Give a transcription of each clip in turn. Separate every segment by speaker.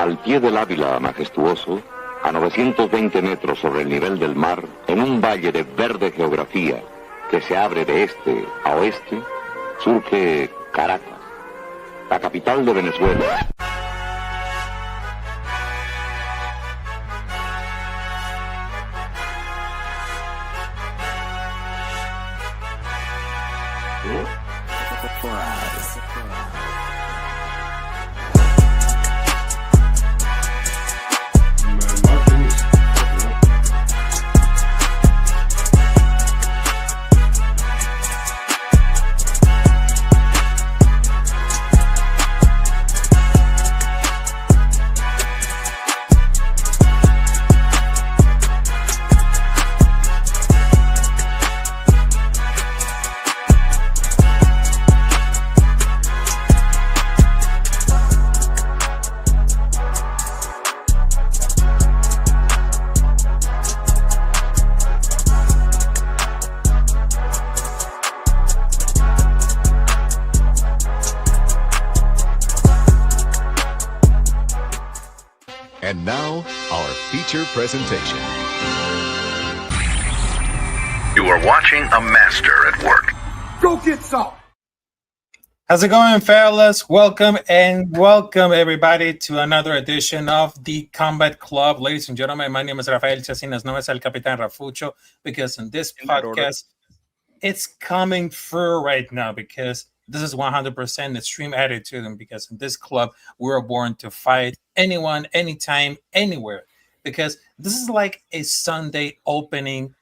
Speaker 1: Al pie del Ávila majestuoso, a 920 metros sobre el nivel del mar, en un valle de verde geografía que se abre de este a oeste, surge Caracas, la capital de Venezuela.
Speaker 2: And now, our feature presentation.
Speaker 3: You are watching a master at work.
Speaker 4: Go get some!
Speaker 5: How's it going, fellas? Welcome everybody to another edition of the Combat Club. Ladies and gentlemen, my name is Rafael Chasinas, known as El Capitán Rafucho, because in this podcast, it's coming through right now because this is 100% extreme attitude, and because in this club, we're born to fight anyone, anytime, anywhere. Because this is like a Sunday open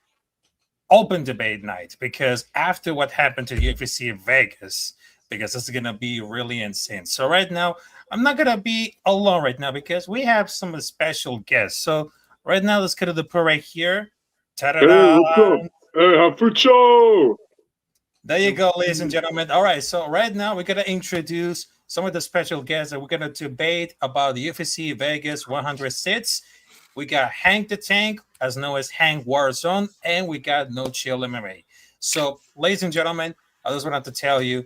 Speaker 5: debate night. Because after what happened to the UFC in Vegas, because this is gonna be really insane. So right now, I'm not gonna be alone right now because we have some special guests. So right now, let's get to the pro right here. Ta-da-da!
Speaker 6: Hey, what's up? Hey, Rafucho!
Speaker 5: There you go, ladies and gentlemen. All right, so right now we're going to introduce some of the special guests that we're going to debate about the UFC Vegas 106. We got Hank the Tank, as known as Hank Warzone, and we got No Chill MMA. So, ladies and gentlemen, I just wanted to tell you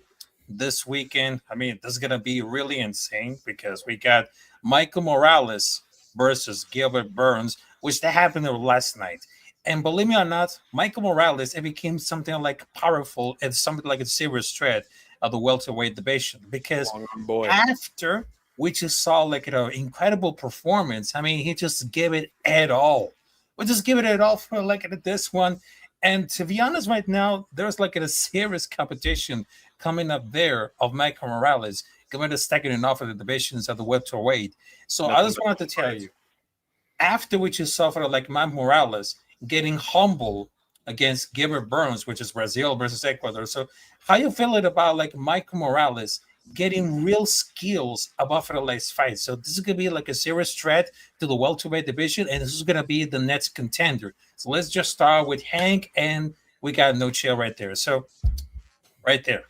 Speaker 5: this weekend, this is going to be really insane because we got Michael Morales versus Gilbert Burns, which that happened last night. And believe me or not, Michael Morales, it became something like powerful and something like a serious threat of the welterweight division. Because after we just saw like an incredible performance, he just gave it at all. We just give it at all for like this one. And to be honest, right now, there's like a serious competition coming up there of Michael Morales going to second and off of the divisions of the welterweight. So I just wanted to tell you, after we just saw for like Michael Morales getting humble against Gilbert Burns, which is Brazil versus Ecuador. So how you feeling about like Michael Morales getting real skills above for the last fight? So this is going to be like a serious threat to the welterweight division, and this is going to be the next contender. So let's just start with Hank, and we got No Chill right there. So right there.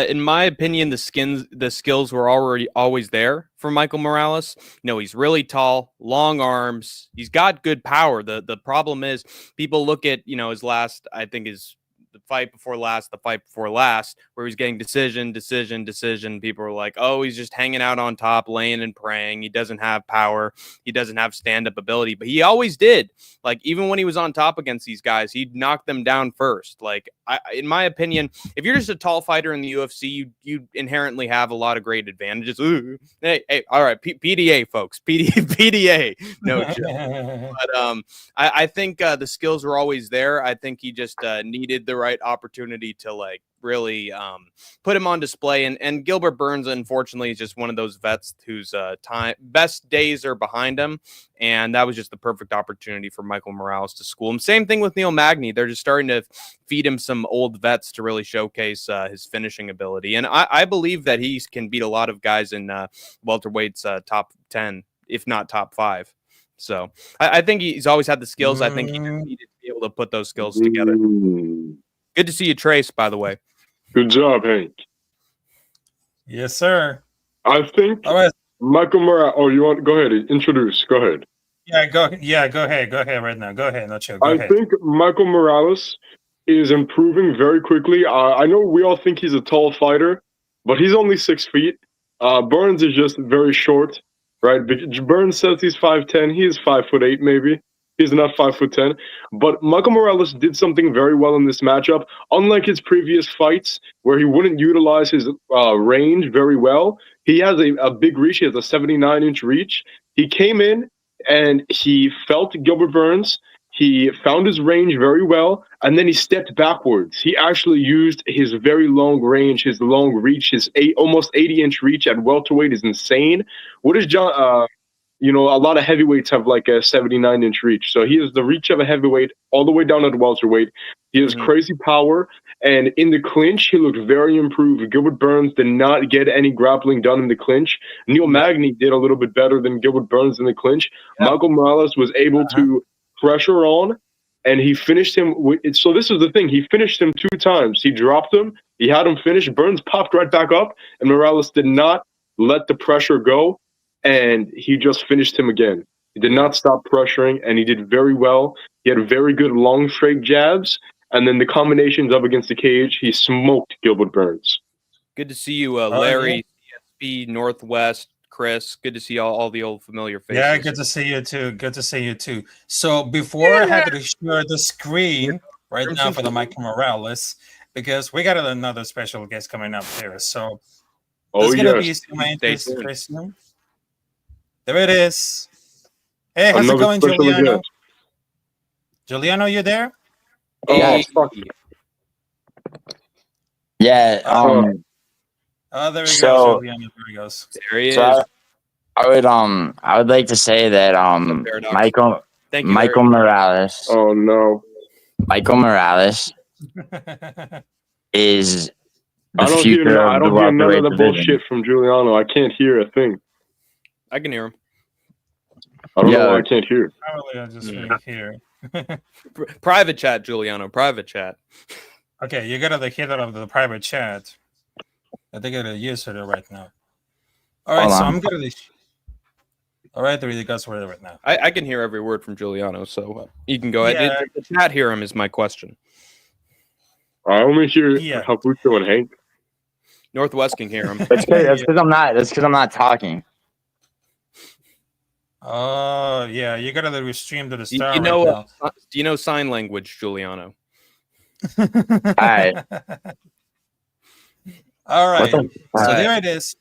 Speaker 7: In my opinion, the skills were always there for Michael Morales. He's really tall, long arms. He's got good power. The problem is people look at, his last, I think is the fight before last, where he's getting decision. People are like, oh, he's just hanging out on top, laying and praying. He doesn't have power. He doesn't have stand-up ability, but he always did. Like, even when he was on top against these guys, he'd knock them down first. Like, in my opinion, if you're just a tall fighter in the UFC, you inherently have a lot of great advantages. Ooh. Hey, all right, PDA, folks. PDA. No joke. But I think the skills were always there. I think he just needed the right opportunity to like really put him on display. And Gilbert Burns, unfortunately, is just one of those vets whose best days are behind him. And that was just the perfect opportunity for Michael Morales to school him. Same thing with Neil Magny. They're just starting to feed him some old vets to really showcase his finishing ability. And I believe that he can beat a lot of guys in welterweight's top 10, if not top 5. So I think he's always had the skills. I think he just needed to be able to put those skills together. Good to see you, Trace, by the way.
Speaker 6: Good job, Hank.
Speaker 5: Yes, sir.
Speaker 6: I think Michael Morales. Oh, you want? Go ahead. Introduce. Go ahead.
Speaker 5: Go ahead. Go ahead right now. Go ahead. No chill. Go ahead.
Speaker 6: I think Michael Morales is improving very quickly. I know we all think he's a tall fighter, but he's only 6 feet. Burns is just very short. right? Burns says he's 5'10". He is 5'8", maybe. He's not 5'10". But Michael Morales did something very well in this matchup. Unlike his previous fights, where he wouldn't utilize his range very well, he has a big reach. He has a 79-inch reach. He came in and he felt Gilbert Burns. He found his range very well, and then he stepped backwards. He actually used his very long range, his long reach, his almost 80-inch reach at welterweight is insane. What is John? A lot of heavyweights have like a 79-inch reach. So he has the reach of a heavyweight all the way down at welterweight. He has crazy power, and in the clinch, he looked very improved. Gilbert Burns did not get any grappling done in the clinch. Neil Magny did a little bit better than Gilbert Burns in the clinch. Michael Morales was able to pressure on, and he finished him. So this is the thing. He finished him 2 times. He dropped him. He had him finished. Burns popped right back up, and Morales did not let the pressure go, and he just finished him again. He did not stop pressuring, and he did very well. He had very good long straight jabs, and then the combinations up against the cage, he smoked Gilbert Burns.
Speaker 7: Good to see you, Larry, CSP, Northwest, Chris. Good to see all the old familiar faces.
Speaker 5: Yeah, good to see you too. Good to see you too. So before I have to share the screen right now for the Michael Morales, because we got another special guest coming up there. So there's gonna be some interesting. There it is. Hey, how's it going, Giuliano? Guest. Giuliano, you there?
Speaker 4: Yeah. Yeah.
Speaker 5: Oh, there he goes. Giuliano, there he goes.
Speaker 7: There he is.
Speaker 4: I would like to say that Michael Morales.
Speaker 6: Oh no.
Speaker 4: Michael Morales is the
Speaker 6: I don't
Speaker 4: future
Speaker 6: hear,
Speaker 4: of
Speaker 6: I don't
Speaker 4: the
Speaker 6: hear none of the
Speaker 4: division.
Speaker 6: bullshit from Giuliano. I can't hear a thing.
Speaker 7: I can hear him.
Speaker 6: I don't know why I can't hear.
Speaker 5: Probably I just hear.
Speaker 7: Private chat, Giuliano. Private chat.
Speaker 5: Okay, you gotta hear that of the private chat. I think I gotta use it right now. All right, so I'm gonna. All right, there you go. Right now.
Speaker 7: I can hear every word from Giuliano, so you can go ahead.
Speaker 5: Yeah.
Speaker 7: The chat hear him is my question.
Speaker 6: I only hear Rafucho and Hank.
Speaker 7: Northwest can hear him.
Speaker 4: That's because I'm not. That's because I'm not talking.
Speaker 5: Oh yeah, you gotta restream to the star.
Speaker 7: Do you know sign language, Giuliano?
Speaker 4: All right.
Speaker 5: All right. So there it is.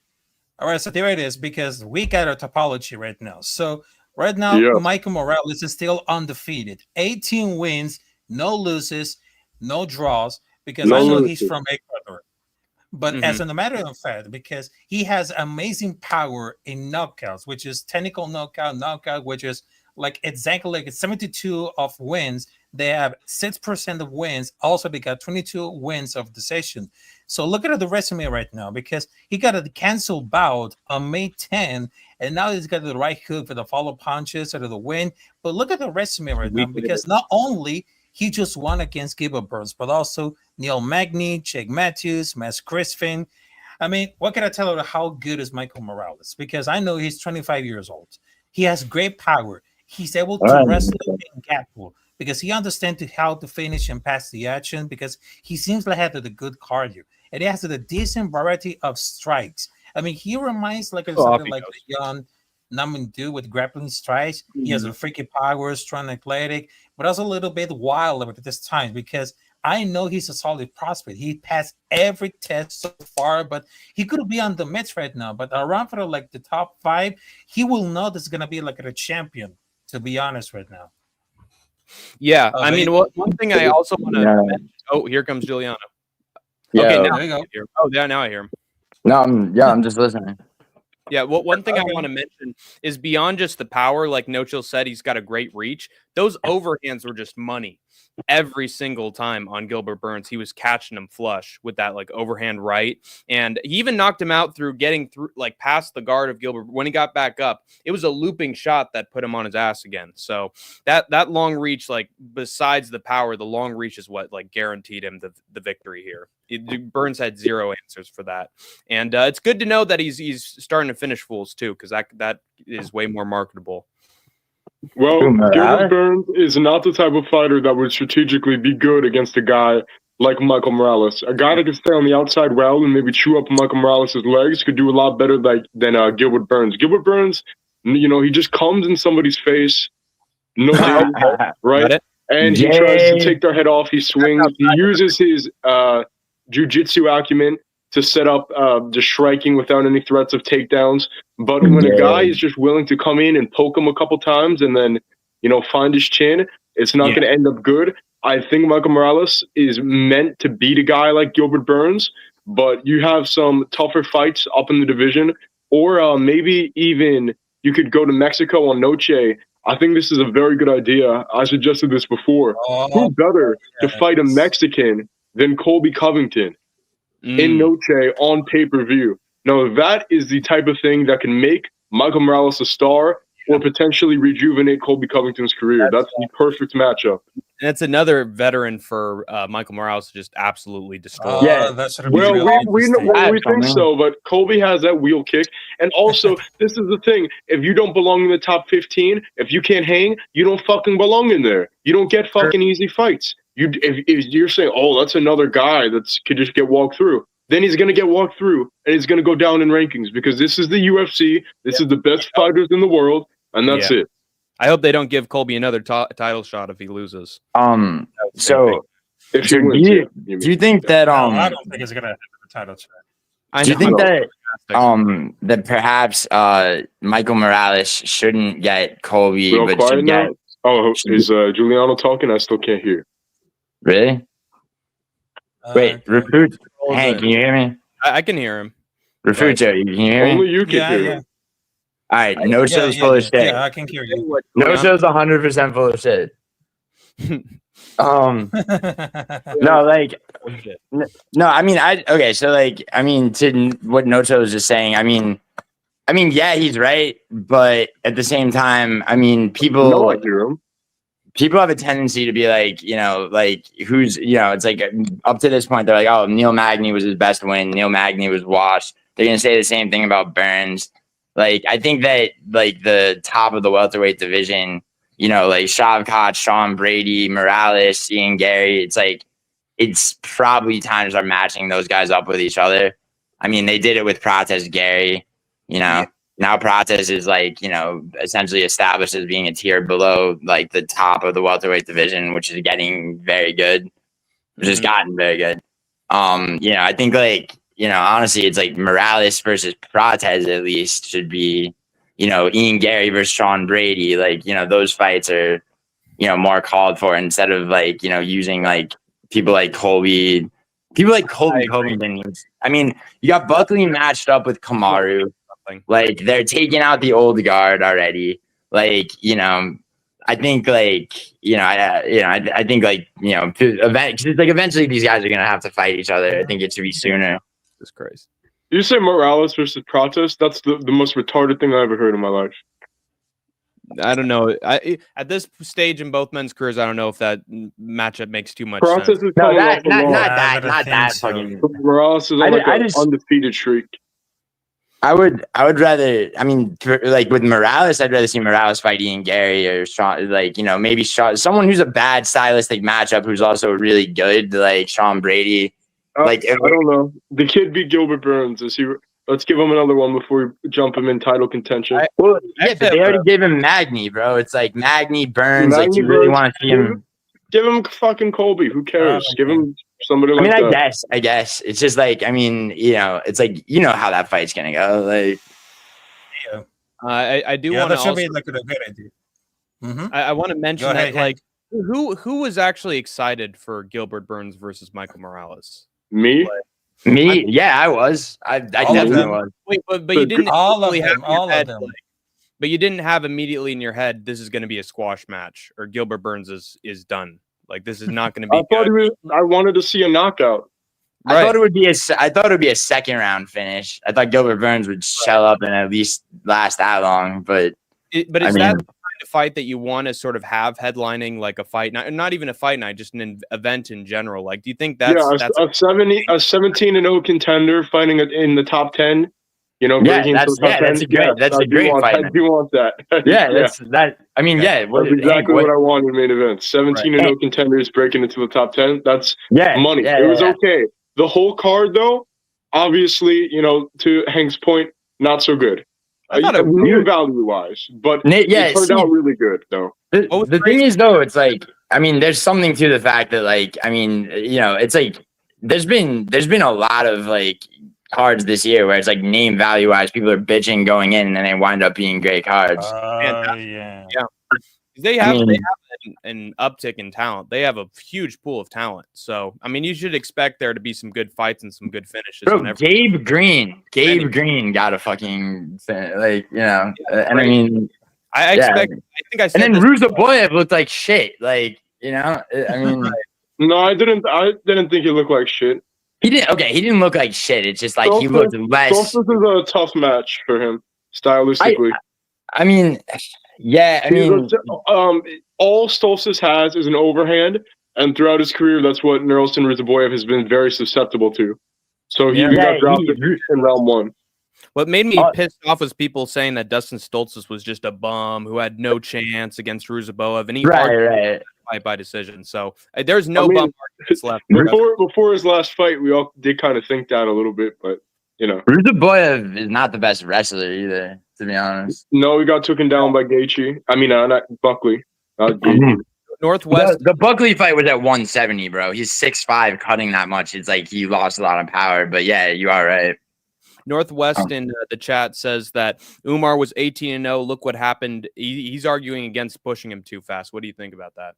Speaker 5: All right, so there it is, because we got a topology right now. So right now, Michael Morales is still undefeated. 18 wins, no losses, no draws, because I know he's from Ecuador. But as a matter of fact, because he has amazing power in knockouts, which is technical knockout, which is like exactly like 72 of wins. They have 6% of wins. Also, they got 22 wins of decision. So look at the resume right now, because he got a canceled bout on May 10, and now he's got the right hook for the follow punches or the win. But look at the resume right now, because not only he just won against Gilbert Burns, but also Neil Magny, Jake Matthews, Max Crispin. I mean, what can I tell you how good is Michael Morales? Because I know he's 25 years old. He has great power. He's able to wrestle and grapple, because he understands how to finish and pass the action, because he seems like he has a good cardio. And he has a decent variety of strikes. I mean, he reminds like something like a young Naman dude with grappling strikes. He has a freaky power, strong, athletic, but also a little bit wild at this time, because I know he's a solid prospect. He passed every test so far, but he could be on the mitts right now. But around for like the top 5, he will know this is gonna be like a champion. To be honest, right now.
Speaker 7: Yeah, I mean, one thing I also want to mention. Oh, here comes Giuliano. Okay, now I hear him. Oh, yeah, now I hear him.
Speaker 4: No, I'm just listening.
Speaker 7: Yeah, well, one thing I want to mention is beyond just the power, like No Chill said, he's got a great reach. Those overhands were just money. Every single time on Gilbert Burns, he was catching him flush with that like overhand right. And he even knocked him out through getting through like past the guard of Gilbert. When he got back up, it was a looping shot that put him on his ass again. So that long reach, like besides the power, the long reach is what like guaranteed him the victory here. Burns had zero answers for that. And it's good to know that he's starting to finish fools too, because that is way more marketable.
Speaker 6: Well, Gilbert Burns is not the type of fighter that would strategically be good against a guy like Michael Morales. A guy that can stay on the outside well and maybe chew up Michael Morales' legs could do a lot better than Gilbert Burns. Gilbert Burns He just comes in somebody's face, no deal, right? And he
Speaker 4: Yay.
Speaker 6: tries to take their head off. He swings. He uses his jiu-jitsu acumen to set up just striking without any threats of takedowns. But when a guy is just willing to come in and poke him a couple times and then, find his chin, it's not going to end up good. I think Michael Morales is meant to beat a guy like Gilbert Burns, but you have some tougher fights up in the division, or maybe even you could go to Mexico on Noche. I think this is a very good idea. I suggested this before. Who better to fight a Mexican than Colby Covington in Noche on pay-per-view? Now, that is the type of thing that can make Michael Morales a star or potentially rejuvenate Colby Covington's career. That's the perfect matchup.
Speaker 7: And that's another veteran for Michael Morales to just absolutely destroy.
Speaker 5: That's
Speaker 6: we think so, but Colby has that wheel kick. And also, this is the thing. If you don't belong in the top 15, if you can't hang, you don't fucking belong in there. You don't get fucking easy fights. If you're saying, oh, that's another guy that could just get walked through, then he's going to get walked through, and he's going to go down in rankings because this is the UFC. This is the best fighters in the world, and that's it.
Speaker 7: I hope they don't give Colby another title shot if he loses.
Speaker 4: So
Speaker 6: if
Speaker 4: do you think that
Speaker 5: I don't think he's gonna have a title shot.
Speaker 4: Do you think that perhaps Michael Morales shouldn't get Colby, but should get?
Speaker 6: Oh, is Giuliano talking? I still can't hear.
Speaker 4: Really? Wait, Rafucho. Hank, can you hear me?
Speaker 7: I can hear him.
Speaker 4: Rafucho, can you hear me?
Speaker 6: Only you can hear him.
Speaker 4: All right, no show's full of shit.
Speaker 5: Yeah, I can hear you.
Speaker 4: No show's 100% full of shit. To what Nocho was just saying, I mean, yeah, he's right, but at the same time, I mean, people have a tendency to be like, who's, it's like up to this point, they're like, oh, Neil Magny was his best win. Neil Magny was washed. They're going to say the same thing about Burns. Like, I think that, the top of the welterweight division, Shavkat, Sean Brady, Morales, Ian Gary, it's probably times are matching those guys up with each other. I mean, they did it with Prates Gary, Now Prates is essentially established as being a tier below the top of the welterweight division, which is getting very good, which has gotten very good. I think honestly, it's Morales versus Prates at least should be, Ian Gary versus Sean Brady. Those fights are, more called for instead of using people like Colby. People like Colby Covington. I mean, you got Buckley matched up with Kamaru. They're taking out the old guard already. I think I think eventually these guys are gonna have to fight each other. I think it should be sooner.
Speaker 7: That's crazy.
Speaker 6: You say Morales versus Prates? That's the most retarded thing I ever heard in my life.
Speaker 7: I don't know. At this stage in both men's careers, I don't know if that matchup makes too much
Speaker 6: Prates
Speaker 7: sense.
Speaker 6: is coming off a loss.
Speaker 4: Not that fucking.
Speaker 6: Morales is on an undefeated streak.
Speaker 4: I would rather. I mean, with Morales, I'd rather see Morales fight Ian Gary or Sean. Maybe someone who's a bad stylistic matchup who's also really good, like Sean Brady.
Speaker 6: I don't know. The kid beat Gilbert Burns. Let's give him another one before we jump him in title contention.
Speaker 4: But they already gave him Magny, bro. It's like Magny, Burns. You really want to see him?
Speaker 6: Give him fucking Colby. Who cares? Give him somebody like that.
Speaker 4: I guess. It's just it's how that fight's gonna go.
Speaker 7: I do want to.
Speaker 5: That should be a good idea. Mm-hmm.
Speaker 7: I want to mention that who was actually excited for Gilbert Burns versus Michael Morales?
Speaker 6: Me?
Speaker 4: I was. I definitely was.
Speaker 7: Wait, but you didn't
Speaker 5: all of them.
Speaker 7: But you didn't have immediately in your head this is going to be a squash match or Gilbert Burns is done. This is not going to be.
Speaker 6: I wanted to see a knockout.
Speaker 4: Right. I thought it would be a second round finish. I thought Gilbert Burns would shell up and at least last that long. But
Speaker 7: is that the kind of fight that you want to sort of have headlining a fight night, not even a fight night, just an event in general? Do you think that's
Speaker 6: a 17-0 contender fighting in the top 10?
Speaker 4: That's a great fight.
Speaker 6: I do want that.
Speaker 4: That's that. I mean,
Speaker 6: that's exactly what I want in the main event. 17-0 contenders breaking into the top 10. That's money. It was okay. The whole card, though, obviously, to Hank's point, not so good.
Speaker 7: I thought it
Speaker 6: name value wise, but
Speaker 4: Yeah,
Speaker 6: it turned out really good though.
Speaker 4: The thing is, though, it's like, I mean, there's something to the fact that, like, I mean, you know, it's like there's been a lot of like cards this year where it's like name value wise, people are bitching going in, and then they wind up being great cards.
Speaker 5: Yeah.
Speaker 7: They have an uptick in talent. They have a huge pool of talent. So, I mean, you should expect there to be some good fights and some good finishes.
Speaker 4: Bro, Gabe Green got a fucking like, you know, and I mean,
Speaker 7: I expect. I think I said.
Speaker 4: And then Ruzaboyev looked like shit. Like, you know, I mean,
Speaker 6: no, I didn't think he looked like shit.
Speaker 4: He didn't. Okay, he didn't look like shit. It's just like he looked less.
Speaker 6: Stoltzfus is a tough match for him stylistically.
Speaker 4: I mean, yeah. I mean,
Speaker 6: all Stoltzfus has is an overhand, and throughout his career, that's what Nerlson Ruzaboyev has been very susceptible to. So he got drafted in round 1.
Speaker 7: What made me pissed off was people saying that Dustin Stoltzfus was just a bum who had no chance against Ruzaboyev, and he fight by decision. So there's no bum arguments left.
Speaker 6: Before his last fight, we all did kind of think that a little bit, but you know,
Speaker 4: Ruzaboyev is not the best wrestler either, to be honest.
Speaker 6: No, he got taken down by Gaethje. I mean, not Buckley.
Speaker 7: Northwest.
Speaker 4: The Buckley fight was at 170, bro. He's 6'5", cutting that much. It's like he lost a lot of power. But yeah, you are right.
Speaker 7: Northwest in the chat says that Umar was 18-0. Look what happened. He's arguing against pushing him too fast. What do you think about that?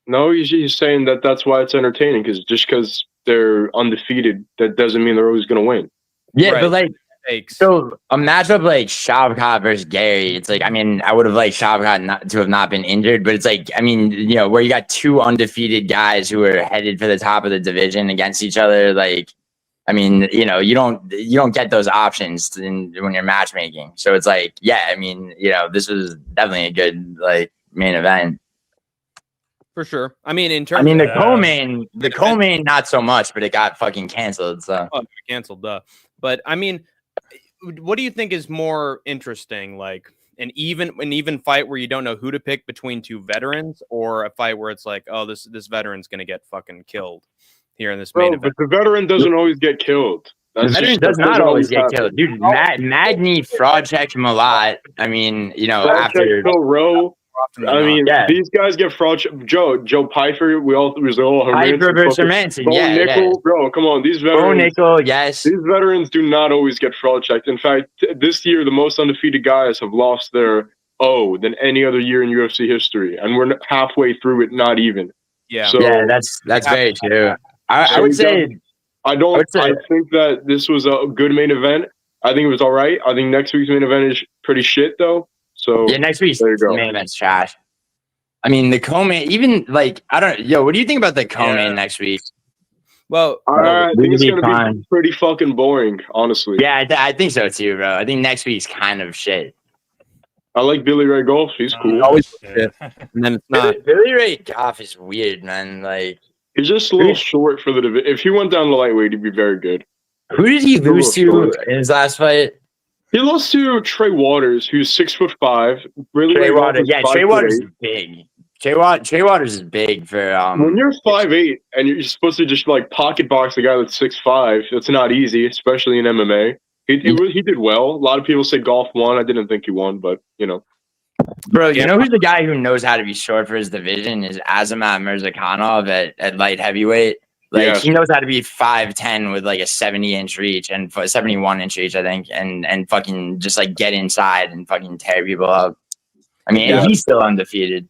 Speaker 6: No, he's saying that that's why it's entertaining, because they're undefeated, that doesn't mean they're always going to win.
Speaker 4: Yeah, right. But like, so a matchup like Shavkat versus Gary, it's like, I mean, I would have liked Shavkat to have not been injured, but it's like, I mean, you know, where you got two undefeated guys who are headed for the top of the division against each other, like, I mean, you know, you don't get those options when you're matchmaking. So it's like, yeah, I mean, you know, this was definitely a good like main event.
Speaker 7: For sure. I mean, in terms
Speaker 4: of the co-main, not so much, but it got fucking canceled. So
Speaker 7: canceled, duh. But I mean, what do you think is more interesting? Like an even fight where you don't know who to pick between two veterans, or a fight where it's like, oh, this veteran's gonna get fucking killed here in this main event?
Speaker 6: But the veteran doesn't always get killed.
Speaker 4: The veteran does not always get killed, dude. Magny fraud checked him a lot. I mean, you know, after
Speaker 6: Rowe. I mean, these guys get fraud. Joe Pfeiffer, we all
Speaker 4: Pfeiffer versus Hermanson.
Speaker 6: Nickel, bro, come on, these veterans.
Speaker 4: Nickel, yes.
Speaker 6: These veterans do not always get fraud checked. In fact, this year the most undefeated guys have lost their than any other year in UFC history, and we're halfway through it, not even.
Speaker 7: Yeah,
Speaker 6: so,
Speaker 4: yeah, that's very true. I would say.
Speaker 6: I think that this was a good main event. I think it was all right. I think next week's main event is pretty shit, though. So
Speaker 4: yeah, next week's main event's trash. I mean, the co-main, even like, I don't know. Yo, what do you think about the co-main next week?
Speaker 7: Well,
Speaker 6: I think it's going to be pretty fucking boring, honestly.
Speaker 4: Yeah, I think so too, bro. I think next week's kind of shit.
Speaker 6: I like Billy Ray Goff. He's cool.
Speaker 7: Always shit. And then it's not.
Speaker 4: Billy Ray Goff is weird, man. Like,
Speaker 6: he's just a little short for the division. If he went down to lightweight, he'd be very good.
Speaker 4: Who did he lose to in his last fight?
Speaker 6: He lost to Trey Waters, who's 6'5". Really,
Speaker 4: Trey Waters. Yeah, Trey Waters is big. Trey Waters is big for.
Speaker 6: When you're 5'8" and you're supposed to just like pocket box a guy that's 6'5", that's not easy, especially in MMA. He did well. A lot of people say Golf won. I didn't think he won, but you know.
Speaker 4: Bro, you know who's the guy who knows how to be short for his division is Azamat Mirzakhanov at light heavyweight. Like he knows how to be 5'10" with like a 70-inch reach and 71-inch reach, I think, and fucking just like get inside and fucking tear people up. I mean, he's still undefeated.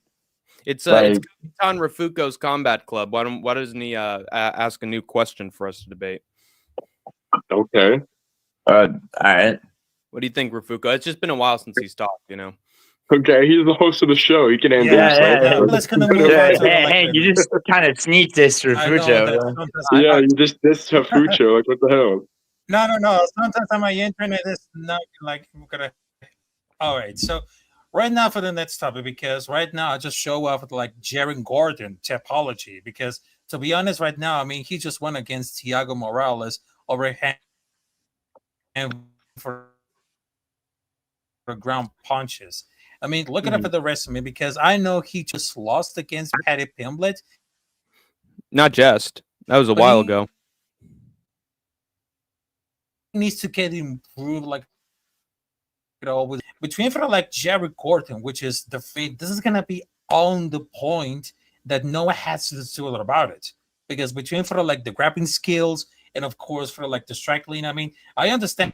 Speaker 7: It's Capitán Rafucho's Combat Club. Why doesn't he ask a new question for us to debate?
Speaker 6: Okay.
Speaker 4: All right.
Speaker 7: What do you think, Rafucho? It's just been a while since he's talked, you know.
Speaker 6: Okay, he's the host of the show. He can answer.
Speaker 5: Let's kind of move on.
Speaker 4: Hey, you just kind of sneak this Rafucho.
Speaker 6: Yeah, you just this Rafucho. Like, what the hell?
Speaker 5: No. Sometimes on my internet is not like we're gonna. All right, so right now for the next topic, because right now I just show off with like Jaron Gordon topology, because to be honest, right now, I mean, he just went against Thiago Morales over and for ground punches. I mean, look at the resume, because I know he just lost against Paddy Pimblett.
Speaker 7: Not just. That was a while ago.
Speaker 5: He needs to get improved like could always between for like Jerry Gordon, which is the thing. This is gonna be on the point that no one has to do about it, because between for like the grappling skills and of course for like the striking. I mean, I understand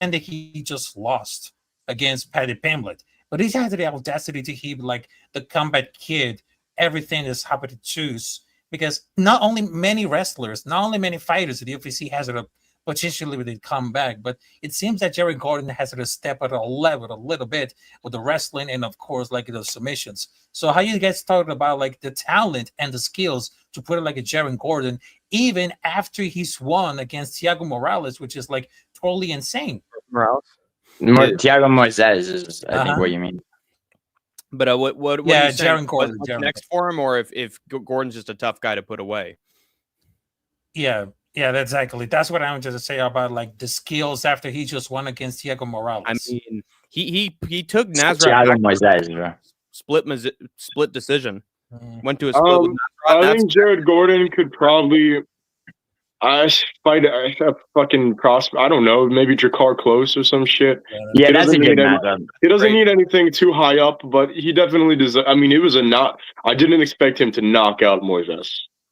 Speaker 5: that he just lost against Paddy Pimblett, but he had the audacity to keep like the combat kid. Everything is happy to choose, because not only many wrestlers, not only many fighters, the UFC has a potentially with it come back, but it seems that Jerry Gordon has to step at a level a little bit with the wrestling and of course like the submissions. So how you guys talking about like the talent and the skills to put it like a Jerry Gordon even after he's won against Thiago Morales, which is like totally insane.
Speaker 7: Morales.
Speaker 4: Thiago Moises is, I think, what you mean.
Speaker 7: But what
Speaker 5: yeah,
Speaker 7: are you saying?
Speaker 5: Jaron Gordon,
Speaker 7: What's next for him, or if Gordon's just a tough guy to put away?
Speaker 5: Yeah, exactly. That's what I wanted to say about like the skills after he just won against Thiago Morales.
Speaker 7: I mean, he took Nasrat
Speaker 4: Thiago Moises, bro.
Speaker 7: split decision. Went to a split with Nasrat.
Speaker 6: I think Jared Gordon could probably fight a fucking I don't know, maybe Jakar Close or some shit.
Speaker 4: Yeah, that's a good matchup.
Speaker 6: He doesn't need anything too high up, but he definitely does. I mean, it was I didn't expect him to knock out Moises.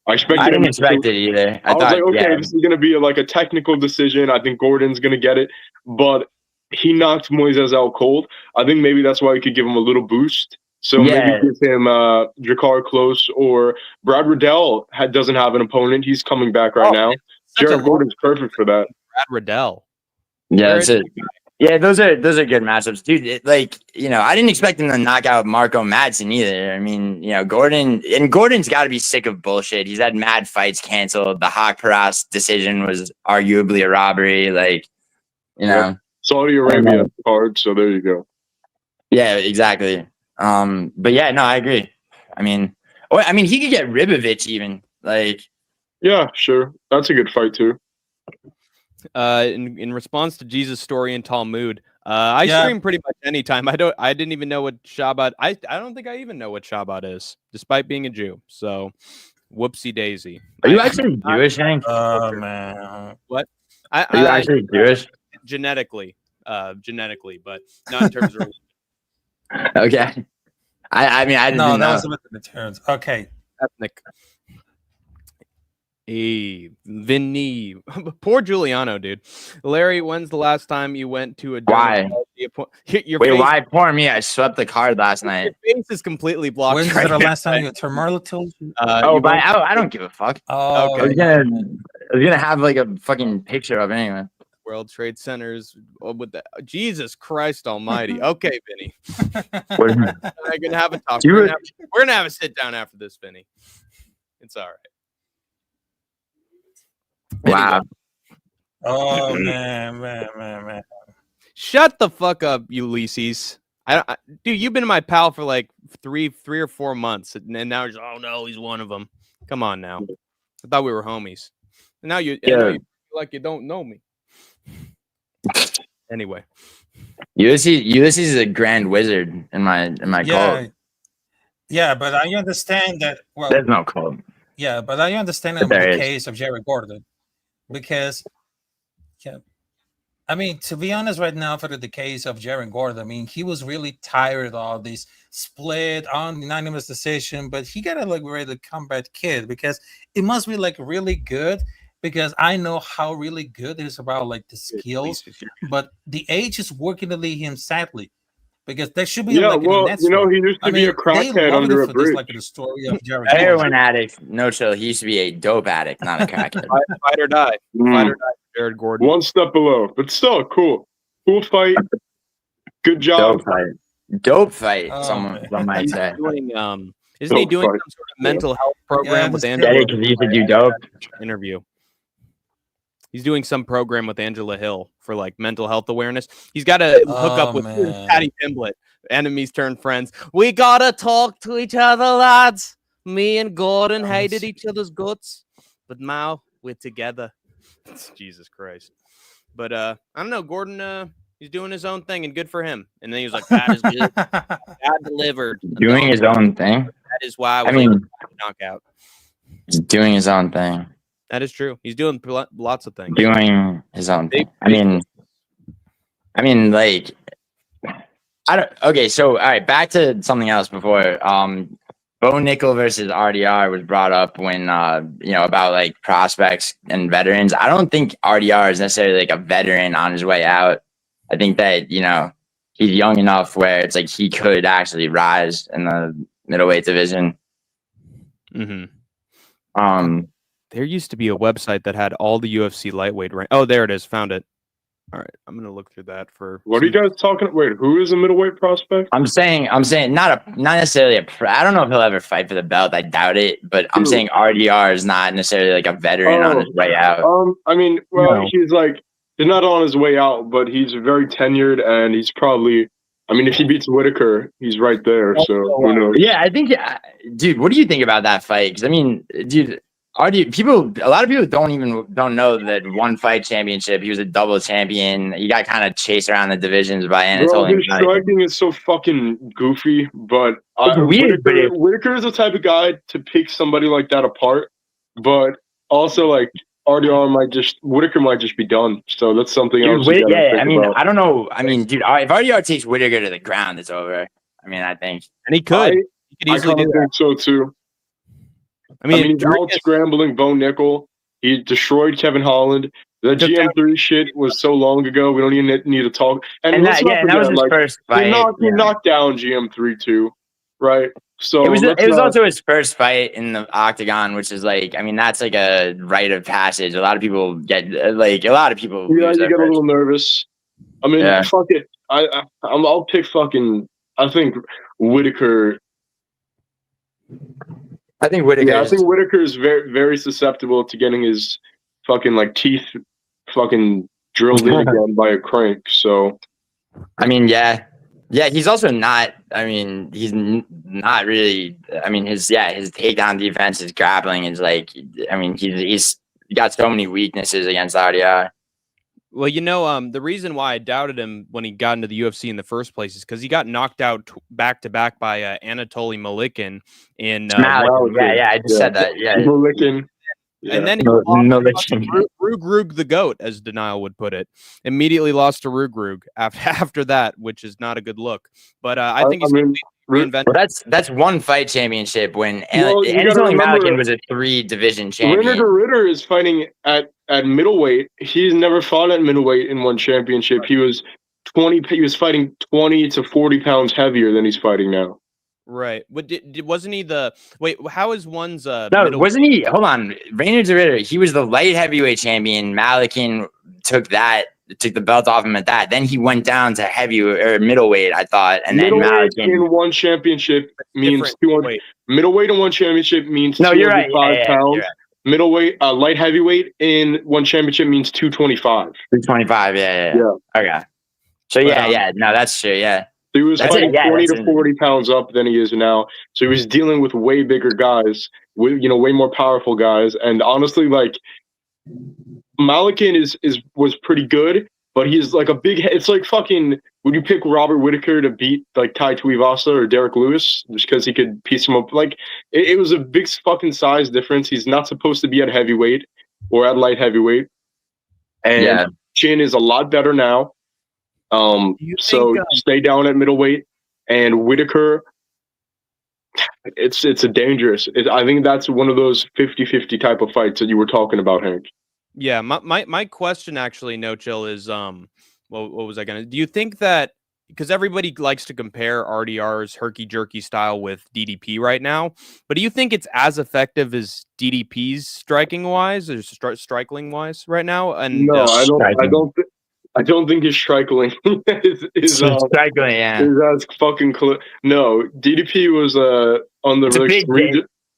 Speaker 6: I
Speaker 4: didn't expect it either. I
Speaker 6: was
Speaker 4: thought,
Speaker 6: like, okay, this is going to be like a technical decision. I think Gordon's going to get it, but he knocked Moises out cold. I think maybe that's why he could give him a little boost. So maybe give him Jakar Close, or Brad Riddell doesn't have an opponent. He's coming back right now. Jared Gordon's perfect for that.
Speaker 7: Brad Riddell.
Speaker 4: Yeah, that's it. Yeah, those are good matchups, dude. I didn't expect him to knock out Marco Madsen either. I mean, Gordon's got to be sick of bullshit. He's had mad fights canceled. The Hawk Paras decision was arguably a robbery.
Speaker 6: Saudi Arabia card. So there you go.
Speaker 4: Yeah, exactly. But yeah, no, I agree. I mean, he could get Ribovich even.
Speaker 6: Yeah, sure. That's a good fight too.
Speaker 7: In response to Jesus' story in Talmud, I stream pretty much anytime. I didn't even know what Shabbat. I don't think I even know what Shabbat is, despite being a Jew. So, whoopsie daisy.
Speaker 4: Are you actually Jewish, Hank?
Speaker 5: Oh man,
Speaker 7: what?
Speaker 4: Are you actually Jewish?
Speaker 7: Genetically, but not in terms of religion.
Speaker 4: Okay. I didn't know.
Speaker 5: That was a bit of the terms. Okay.
Speaker 7: Ethnic. Hey, Vinny. Poor Giuliano, dude. Larry, when's the last time you went to a
Speaker 4: why? Why poor me? I swept the card last night.
Speaker 7: Your face is completely blocked.
Speaker 5: When's the last time you went to Marla told you?
Speaker 4: I don't give a fuck.
Speaker 5: Oh,
Speaker 7: okay.
Speaker 4: I was gonna have like a fucking picture of it anyway.
Speaker 7: World Trade Centers with the Jesus Christ Almighty. Okay, Vinny.
Speaker 4: We're
Speaker 7: gonna have a talk. We're gonna have a sit down after this, Vinny. It's all right.
Speaker 4: Wow.
Speaker 5: Oh man.
Speaker 7: Shut the fuck up, Ulysses. Dude, you've been my pal for like three or 4 months, and now you're just, oh no, he's one of them. Come on now. I thought we were homies. And now you feel like you don't know me. Anyway.
Speaker 4: Ulysses is a grand wizard in my cult.
Speaker 5: Yeah, but I understand that. Well,
Speaker 4: there's no cult.
Speaker 5: Yeah, but I understand in the case of Jerry Gordon, because, I mean, to be honest, right now for the case of Jerry Gordon, I mean, he was really tired of all this split on unanimous decision, but he got a ready to combat kid, because it must be really good. Because I know how really good it is about the skills, but the age is working to lead him sadly. Because there should be
Speaker 6: he used to be a crackhead under a bridge.
Speaker 5: The story of Jared
Speaker 4: heroin addict. No chill. He used to be a dope addict, not a crackhead.
Speaker 7: Fight or die. Fight or die. Jared Gordon.
Speaker 6: One step below, but still cool fight. Good job.
Speaker 4: Dope fight. Some might say.
Speaker 7: Isn't he doing some sort of mental health program with Angela?
Speaker 4: Because he used to do dope.
Speaker 7: Interview. He's doing some program with Angela Hill for mental health awareness. He's got to hook up with Paddy Pimblett. Enemies turn friends. We gotta talk to each other, lads. Me and Gordon hated each other's guts, but now we're together. Jesus Christ. But I don't know. Gordon, he's doing his own thing, and good for him. And then he was like, "That is good. God delivered."
Speaker 4: Doing his own thing.
Speaker 7: That is why we knockout.
Speaker 4: He's doing his own thing.
Speaker 7: That is true. He's doing lots of things.
Speaker 4: Doing his own thing. I mean, Okay, so all right, back to something else before. Bo Nickel versus RDR was brought up when about like prospects and veterans. I don't think RDR is necessarily like a veteran on his way out. I think that he's young enough where it's like he could actually rise in the middleweight division.
Speaker 7: Mm-hmm. There used to be a website that had all the UFC lightweight rank. Oh, there it is. Found it. All right, I'm gonna look through that for.
Speaker 6: What are you guys talking? Wait, who is a middleweight prospect?
Speaker 4: I'm saying not necessarily I don't know if he'll ever fight for the belt. I doubt it, but I'm saying RDR is not necessarily like a veteran on his way out.
Speaker 6: I mean, he's not on his way out, but he's very tenured, and he's probably. I mean, if he beats Whitaker, he's right there. So who knows?
Speaker 4: Yeah, I think, dude. What do you think about that fight? Because I mean, dude. A lot of people don't know that one fight championship. He was a double champion. He got kind of chased around the divisions by Anatoly.
Speaker 6: His striking is so fucking goofy, but Whitaker is the type of guy to pick somebody like that apart. But also, like Whitaker might just be done. So that's something else.
Speaker 4: I mean, about. I don't know. I mean, dude, if RDR takes Whitaker to the ground, it's over. I mean, I think,
Speaker 7: and he could. He could easily do that.
Speaker 6: Think so too. I mean, he's out scrambling Bo Nickel. He destroyed Kevin Holland. The GM3 shit was so long ago. We don't even need to talk. And that was his first fight. He knocked down GM3 too, right? So
Speaker 4: it was also his first fight in the octagon, which is like, I mean, that's like a rite of passage. A lot of people get
Speaker 6: Yeah, you get a little nervous. I mean, fuck it. I'll pick fucking. I think Whitaker.
Speaker 4: I think Whitaker
Speaker 6: is very, very susceptible to getting his fucking teeth fucking drilled in again by a crank. So,
Speaker 4: I mean, yeah, he's also not. I mean, he's not really. I mean, his takedown defense, his grappling is like. I mean, he's got so many weaknesses against RDR.
Speaker 7: Well, the reason why I doubted him when he got into the UFC in the first place is because he got knocked out back to back by Anatoly Malikin in.
Speaker 4: I just said that. Yeah,
Speaker 6: Malikin.
Speaker 7: Yeah. And then he lost to Rugrug the GOAT, as Denial would put it. Immediately lost to Rugrug after that, which is not a good look. But I think he's reinvented.
Speaker 4: Well, that's one fight championship when Anatoly Malikin was a 3-division champion.
Speaker 6: Ritter is fighting at middleweight. He's never fought at middleweight in one championship. He was fighting 20 to 40 pounds heavier than he's fighting now.
Speaker 7: Right. But wasn't he how is one's
Speaker 4: wasn't he? Hold on. Rainer Ritter, he was the light heavyweight champion. Malikin took the belt off him at that. Then he went down to middleweight, I thought. And
Speaker 6: middleweight
Speaker 4: then Malikin
Speaker 6: in one championship means 200. Middleweight in one championship means
Speaker 4: 205
Speaker 6: pounds.
Speaker 4: Right.
Speaker 6: Middleweight, light heavyweight in one championship means 225.
Speaker 4: 225, yeah. Okay. So no, that's true, yeah.
Speaker 6: So he was fighting 20 to 40 pounds up than he is now. So he was dealing with way bigger guys, with way more powerful guys. And honestly, Malikin was pretty good, but he's like a big head. It's like fucking. Would you pick Robert Whitaker to beat Tai Tuivasa or Derek Lewis just because he could piece him up? It was a big fucking size difference. He's not supposed to be at heavyweight or at and Chin is a lot better now. Stay down at middleweight, and Whitaker. It's a dangerous. I think that's one of those 50-50 type of fights that you were talking about, Hank.
Speaker 7: Yeah, my question actually, No Chill, is what was I gonna? Do you think that because everybody likes to compare RDR's herky-jerky style with DDP right now, but do you think it's as effective as DDP's striking-wise or striking-wise right now? And
Speaker 6: no, I don't think his striking is as fucking close. No, DDP was on the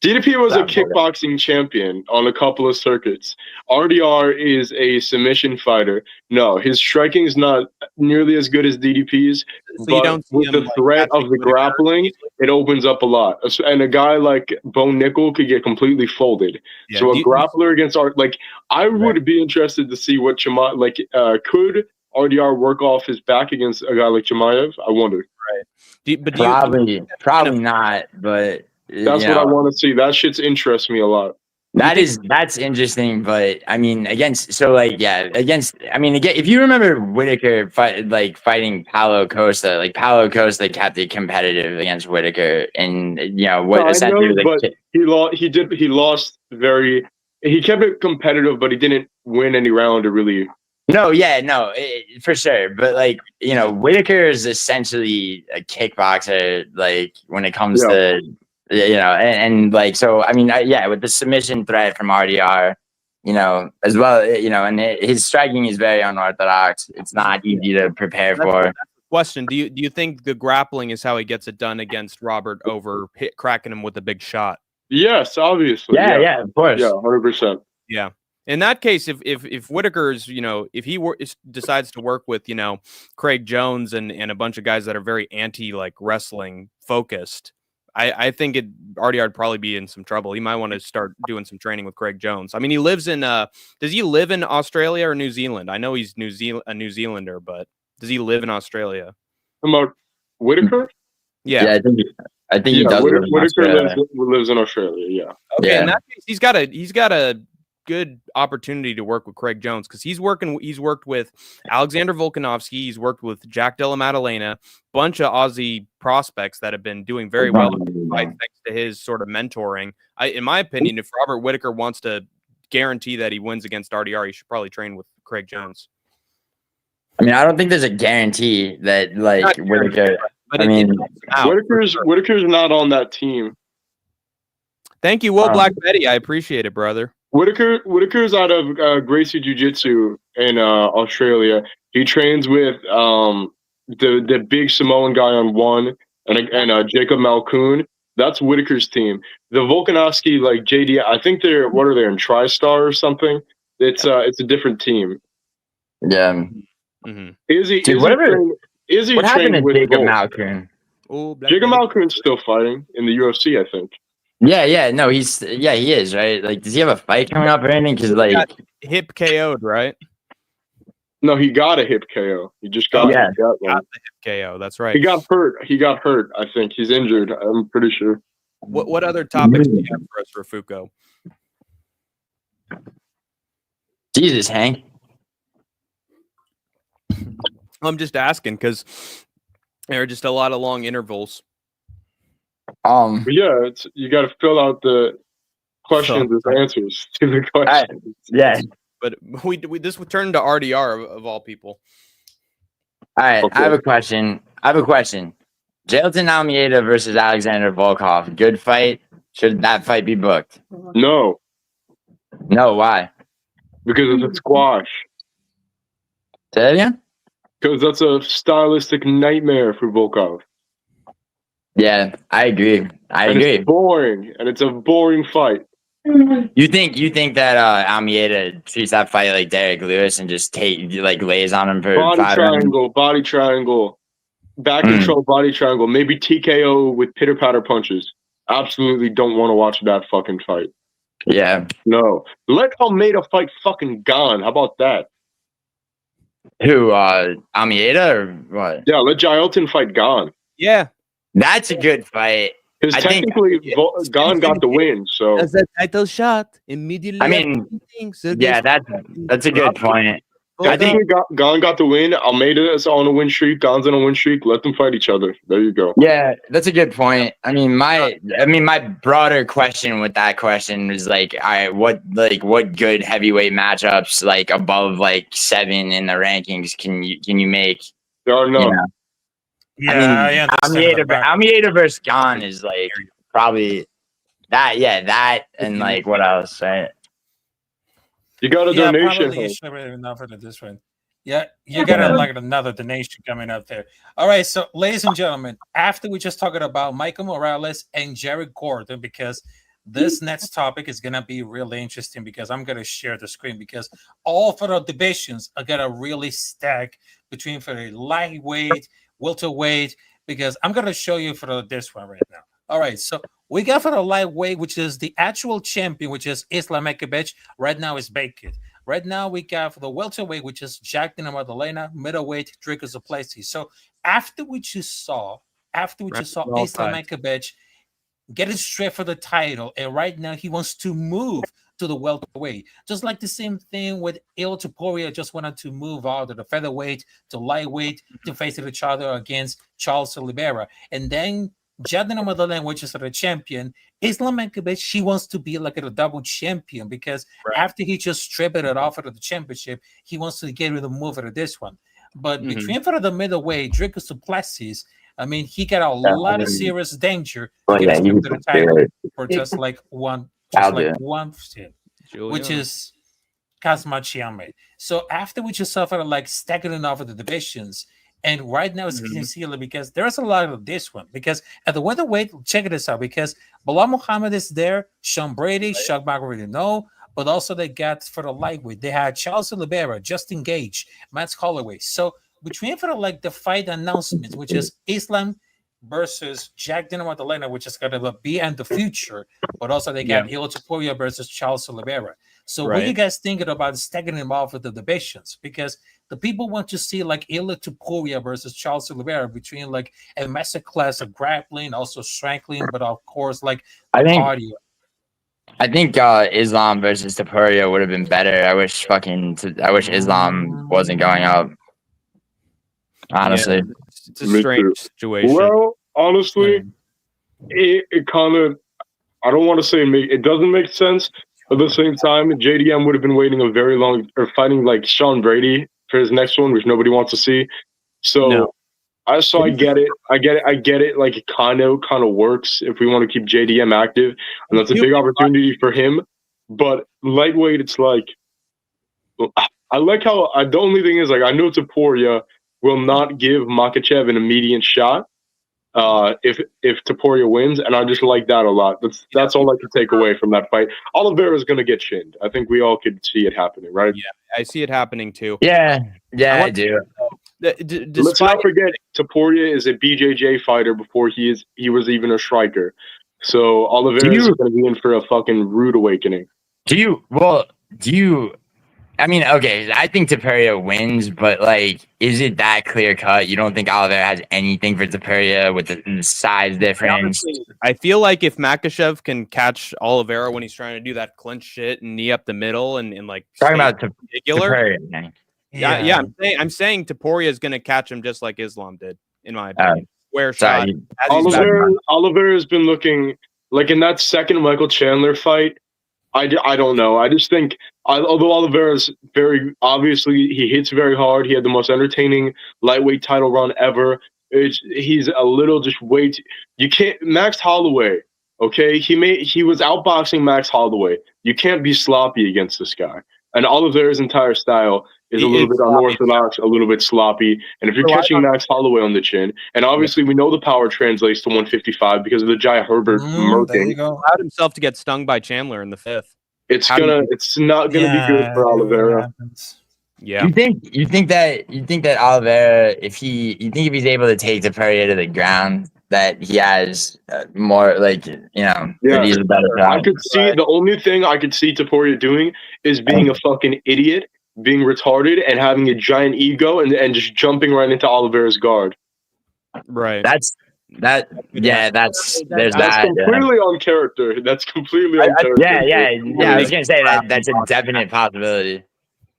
Speaker 6: DDP was a kickboxing champion on a couple of circuits. RDR is a submission fighter. No, his striking is not nearly as good as DDP's, but with the threat of the grappling, it opens up a lot. And a guy like Bo Nickel could get completely folded. Yeah, so a grappler against I would be interested to see what could RDR work off his back against a guy like Chimaev? I wonder.
Speaker 4: Right. Probably not, but
Speaker 6: that's what I want to see. That shit's interests me a lot.
Speaker 4: That's interesting, but I mean, again, if you remember Whitaker fighting Paulo Costa, like Paulo Costa kept it competitive against Whitaker, and what
Speaker 6: Kind
Speaker 4: essentially
Speaker 6: of,
Speaker 4: was
Speaker 6: but he lost very. He kept it competitive, but he didn't win any round to really.
Speaker 4: No, yeah, no, for sure. But Whitaker is essentially a kickboxer. Like when it comes to so I mean, with the submission threat from RDR, as well, and his striking is very unorthodox. It's not easy to prepare for.
Speaker 7: Question: Do you think the grappling is how he gets it done against Robert over cracking him with a big shot?
Speaker 6: Yes, obviously.
Speaker 4: Yeah, of course.
Speaker 6: Yeah, 100%.
Speaker 7: Yeah. In that case, if Whitaker's, if he decides to work with, Craig Jones and a bunch of guys that are very anti wrestling focused, I think RDR would probably be in some trouble. He might want to start doing some training with Craig Jones. I mean, he lives in does he live in Australia or New Zealand? I know he's a New Zealander, but does he live in Australia?
Speaker 6: About Whitaker?
Speaker 7: Yeah,
Speaker 4: I think he does.
Speaker 6: Whitaker lives in Australia. Yeah.
Speaker 7: Okay, in that case, he's got a good opportunity to work with Craig Jones because he's worked with Alexander Volkanovski, he's worked with Jack Della Maddalena, bunch of Aussie prospects that have been doing very well thanks to his sort of mentoring. In my opinion, if Robert Whitaker wants to guarantee that he wins against RDR, he should probably train with Craig Jones.
Speaker 4: I mean, I don't think there's a guarantee that Whitaker.
Speaker 7: But
Speaker 6: Whitaker's not on that team.
Speaker 7: Thank you, Will Black Betty. I appreciate it, brother.
Speaker 6: Whitaker's out of Gracie Jiu-Jitsu in Australia. He trains with the big Samoan guy on one and Jacob Malkoon. That's Whitaker's team. The Volkanovski, JD, I think they're in TriStar or something. It's a different team.
Speaker 4: Yeah.
Speaker 7: Mm-hmm.
Speaker 4: What happened to Jacob Malkoon?
Speaker 6: Jacob Malkoon's still fighting in the UFC, I think.
Speaker 4: Yeah, no, he is, right? Does he have a fight coming up or anything? Because
Speaker 7: got hip KO'd, right?
Speaker 6: No, he got a hip KO. He just got
Speaker 7: the hip KO. That's right.
Speaker 6: He got hurt. I think he's injured. I'm pretty sure.
Speaker 7: What other topics do you have for us, Rafucho?
Speaker 4: Jesus, Hank.
Speaker 7: I'm just asking because there are just a lot of long intervals.
Speaker 6: But yeah, you got to fill out the questions with answers to the questions.
Speaker 4: Yeah,
Speaker 7: but this would turn to RDR of all people.
Speaker 4: All right, okay. I have a question. Jailton Almeida versus Alexander Volkov. Good fight. Should that fight be booked?
Speaker 6: No.
Speaker 4: No, why?
Speaker 6: Because it's a squash.
Speaker 4: Say that again?
Speaker 6: Because that's a stylistic nightmare for Volkov.
Speaker 4: Yeah, I agree.
Speaker 6: It's boring, and it's a boring fight.
Speaker 4: You think that Almeida treats that fight like Derek Lewis and just lays on him for
Speaker 6: body triangle, back control, body triangle, maybe TKO with pitter patter punches. Absolutely don't want to watch that fucking fight.
Speaker 4: Yeah.
Speaker 6: No. Let Almeida fight fucking Gane. How about that?
Speaker 4: Who, Almeida or what?
Speaker 6: Yeah, let Jailton fight Gane.
Speaker 7: Yeah.
Speaker 4: That's a good fight.
Speaker 6: Because technically, Gane got the win, so...
Speaker 7: That's a title shot immediately.
Speaker 4: I mean, yeah, that's a good point.
Speaker 6: I think Gane got the win. Almeida is on a win streak. Gane's on a win streak. Let them fight each other. There you go.
Speaker 4: Yeah, that's a good point. I mean, my broader question with that question is what good heavyweight matchups above 7 in the rankings can you make?
Speaker 6: There are none.
Speaker 5: Yeah,
Speaker 4: I mean, Almeida versus Gane is probably that. Yeah, that and what else, right?
Speaker 6: You got a donation.
Speaker 5: Probably you should have enough for this one. Yeah, you got another donation coming up there. All right, so ladies and gentlemen, after we just talked about Michael Morales and Jared Gordon, because this next topic is gonna be really interesting because I'm gonna share the screen because all for the divisions are gonna really stack between for the lightweight, welterweight, because I'm gonna show you for this one right now. All right, so we got for the lightweight, which is the actual champion, which is Islam Makhachev. Right now is vacant. Right now we got for the welterweight, which is Jack Della Maddalena, middleweight, Dricus Duplessis. So after we just saw Islam Makhachev, get it straight for the title, and right now he wants to move to the welterweight. Just like the same thing with Il Topuria, just wanted to move out of the featherweight to lightweight to face each other against Charles Oliveira. And then Jadina Madeleine, which is the champion, Islam Makhachev, she wants to be like a double champion because after he just stripped it off of the championship, he wants to get rid of move out of this one. But between for the middleweight, Dricus Duplessis, I mean, he got a lot of serious danger to get to the title for just like one shit, which is Kazuma Chiame. So after we just suffered like staggering off of the divisions, and right now it's getting sealed because there's a lot of this one. Because at the weatherweight, check this out, because Bilal Muhammad is there, Sean Brady, Chuck already know, but also they got for the lightweight, they had Charles Oliveira, Justin Gage, Matt Holloway. So between for the fight announcements, which is Islam versus Jack Dino Madalena, which is going to be in the future, but also they got Il Topuria versus Charles Oliveira. So what you guys thinking about staggering them off with the divisions? Because the people want to see like Il Topuria versus Charles Oliveira between like a masterclass of grappling, also strangling, but of course like cardio.
Speaker 4: I think Islam versus Topuria would have been better. I wish Islam wasn't going up. Honestly,
Speaker 7: it's a strange situation.
Speaker 6: Well, honestly, it kind of, I don't want to say it doesn't make sense. At the same time, JDM would have been waiting a very long, or fighting like Sean Brady for his next one, which nobody wants to see. So, I get it. I get it. Like it kind of works if we want to keep JDM active, and that's a big opportunity for him. But lightweight, it's like, I like how the only thing is like I know Topuria will not give Makhachev an immediate shot if Topuria wins, and I just like that a lot. That's all I can take away from that fight. Oliveira is going to get chinned. I think we all could see it happening, right?
Speaker 7: Yeah, I see it happening too.
Speaker 4: Yeah, I do.
Speaker 6: Let's not forget, Topuria is a BJJ fighter before he was even a striker. So Oliveira is going to be in for a fucking rude awakening.
Speaker 4: I mean, okay, I think Topuria wins, but like, is it that clear cut? You don't think Oliveira has anything for Topuria with the size difference?
Speaker 7: I feel like if Makhachev can catch Oliveira when he's trying to do that clinch shit and knee up the middle and like
Speaker 4: talking about Topuria,
Speaker 7: I'm saying Topuria is going to catch him just like Islam did, in my opinion. Square shot.
Speaker 6: Oliveira has been looking like in that second Michael Chandler fight. I don't know. I just think, although Oliveira's very obviously he hits very hard, he had the most entertaining lightweight title run ever. He's a little just you can't Max Holloway. Okay, he was outboxing Max Holloway. You can't be sloppy against this guy. And Oliveira's entire style is a little bit unorthodox, a little bit sloppy. And if you're catching Max Holloway on the chin, and obviously we know the power translates to 155 because of the Jai Herbert murking.
Speaker 7: Allowed himself to get stung by Chandler in the fifth.
Speaker 6: It's not gonna be good for Oliveira.
Speaker 7: Yeah.
Speaker 4: You think that Oliveira, if he's able to take Topuria to the ground, that he has more that he's a better shot.
Speaker 6: I could see the only thing I could see Topuria doing is being a fucking idiot, being retarded, and having a giant ego, and just jumping right into Oliveira's guard.
Speaker 7: Right.
Speaker 4: That's
Speaker 6: completely on character. That's completely on character.
Speaker 4: Yeah. I was gonna say that's a definite possibility.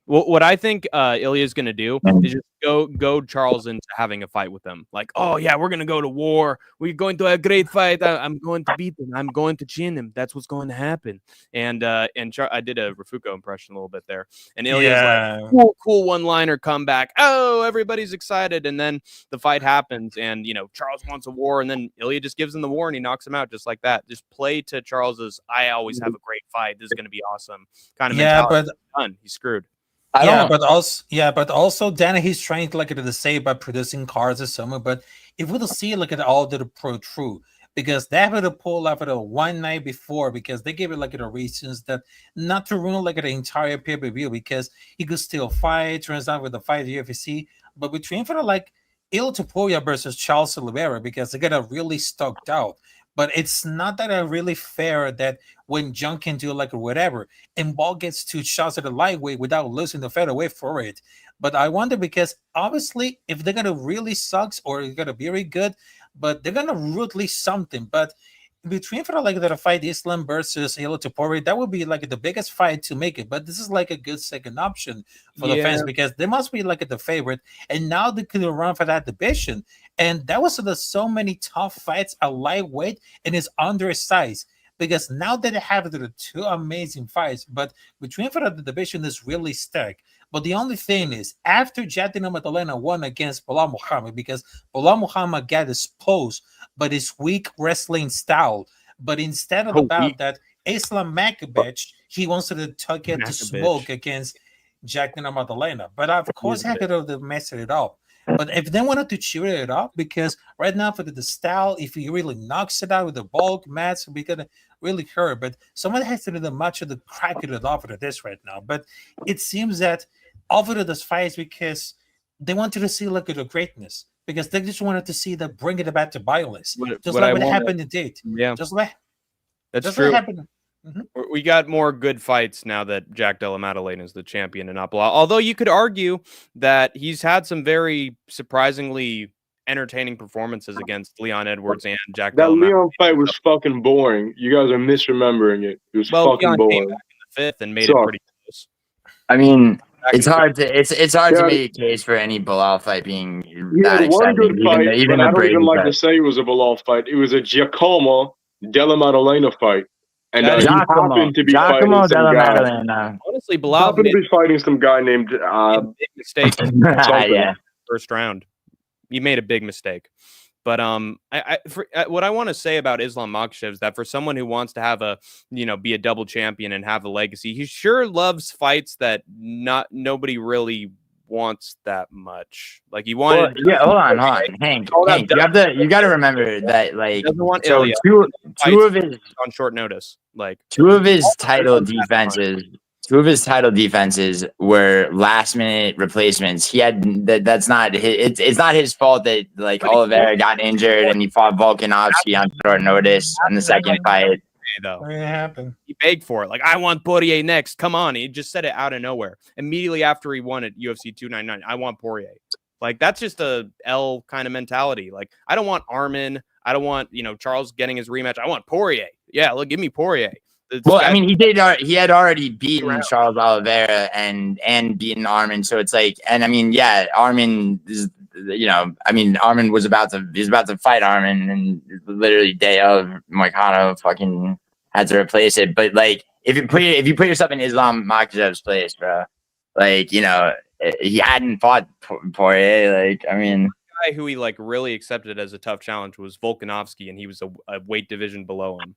Speaker 7: Well, what I think Ilya is going to do is just go Charles into having a fight with them. Like, oh yeah, we're going to go to war. We're going to have a great fight. I'm going to beat him. I'm going to chin him. That's what's going to happen. And I did a Rafuko impression a little bit there. And Ilya's like, cool one-liner comeback. Oh, everybody's excited. And then the fight happens, and Charles wants a war, and then Ilya just gives him the war, and he knocks him out just like that. Just play to Charles's I always have a great fight. This is going to be awesome kind of mentality. But done. He's screwed.
Speaker 5: But also Dana, he's trying to say by producing cars or something. But if we don't see at all the pro true, because they have to pull up one night before, because they gave it the reasons that not to ruin the entire pay-per-view, because he could still fight. Turns out with the fight the UFC, but between for Il Topuria versus Charles Oliveira, because they got really stoked out. But it's not that really fair that when John can do whatever, and Ball gets 2 shots at the lightweight without losing the featherweight for it. But I wonder, because obviously if they're gonna really sucks or they're gonna be very good, but they're gonna rudely something. But between for like the fight Islam versus Hilo Topuria, that would be like the biggest fight to make it. But this is like a good second option for the fans because they must be like the favorite, and now they could run for that division. And that was so many tough fights at lightweight and is undersized. Because now that they have the two amazing fights, but between for the division is really stacked. But the only thing is, after Jadina Magdalena won against Bilal Muhammad, because Bilal Muhammad got exposed by his weak wrestling style. But instead of about that, Islam Makhachev, he wants to take it to smoke against Jadina Magdalena. But of course, he could have messed it up. But if they wanted to cheer it up, because right now for the style, if he really knocks it out with the bulk match, we gonna really hurt. But someone has to do the much of the crack it off of this right now. But it seems that offered this fight because they wanted to see like the greatness, because they just wanted to see that bring it back to violence, just like what happened in Date.
Speaker 7: Yeah,
Speaker 5: just like
Speaker 7: that's true. What happened. We got more good fights now that Jack Della Maddalena is the champion in Apollo. Although you could argue that he's had some very surprisingly entertaining performances against Leon Edwards and Jack Della Maddalena.
Speaker 6: That Leon fight was fucking boring. You guys are misremembering it. It was fucking
Speaker 7: Leon
Speaker 6: boring.
Speaker 7: Came back in the fifth and made it pretty close.
Speaker 4: I mean, it's hard to make a case for any Bilal fight being that exciting.
Speaker 6: One good fight,
Speaker 4: even
Speaker 6: but I don't even like
Speaker 4: fight.
Speaker 6: to say it was a Bilal fight. It was a Giacomo Della Maddalena fight. And he happened to be fighting some guy.
Speaker 7: Honestly, Bilal
Speaker 6: happened to be fighting some guy named
Speaker 7: big mistake. Yeah, first round. You made a big mistake. But what I want to say about Islam Makhachev is that for someone who wants to have be a double champion and have a legacy, he sure loves fights that nobody really wants that much. Like he wanted.
Speaker 4: Well, hold on, Hank. You got to remember that
Speaker 7: two of his on short notice,
Speaker 4: two of his title defenses. Two of his title defenses were last minute replacements. He had that's not it's not his fault that Oliveira got injured and he fought Volkanovski on short notice in the second fight.
Speaker 7: Though
Speaker 5: it happened.
Speaker 7: He begged for it. I want Poirier next. Come on. He just said it out of nowhere. Immediately after he won at UFC 299, I want Poirier. That's just a L kind of mentality. I don't want Armin. I don't want, Charles getting his rematch. I want Poirier. Yeah, give me Poirier.
Speaker 4: I mean, he had already beaten Charles Oliveira and beaten Armin. So it's and I mean, yeah, Armin is, Armin was about to fight Armin, and literally day of Moicano fucking had to replace it. But if you put yourself in Islam Makhachev's place, bro, he hadn't fought Poirier. I mean,
Speaker 7: the guy who he really accepted as a tough challenge was Volkanovski, and he was a weight division below him.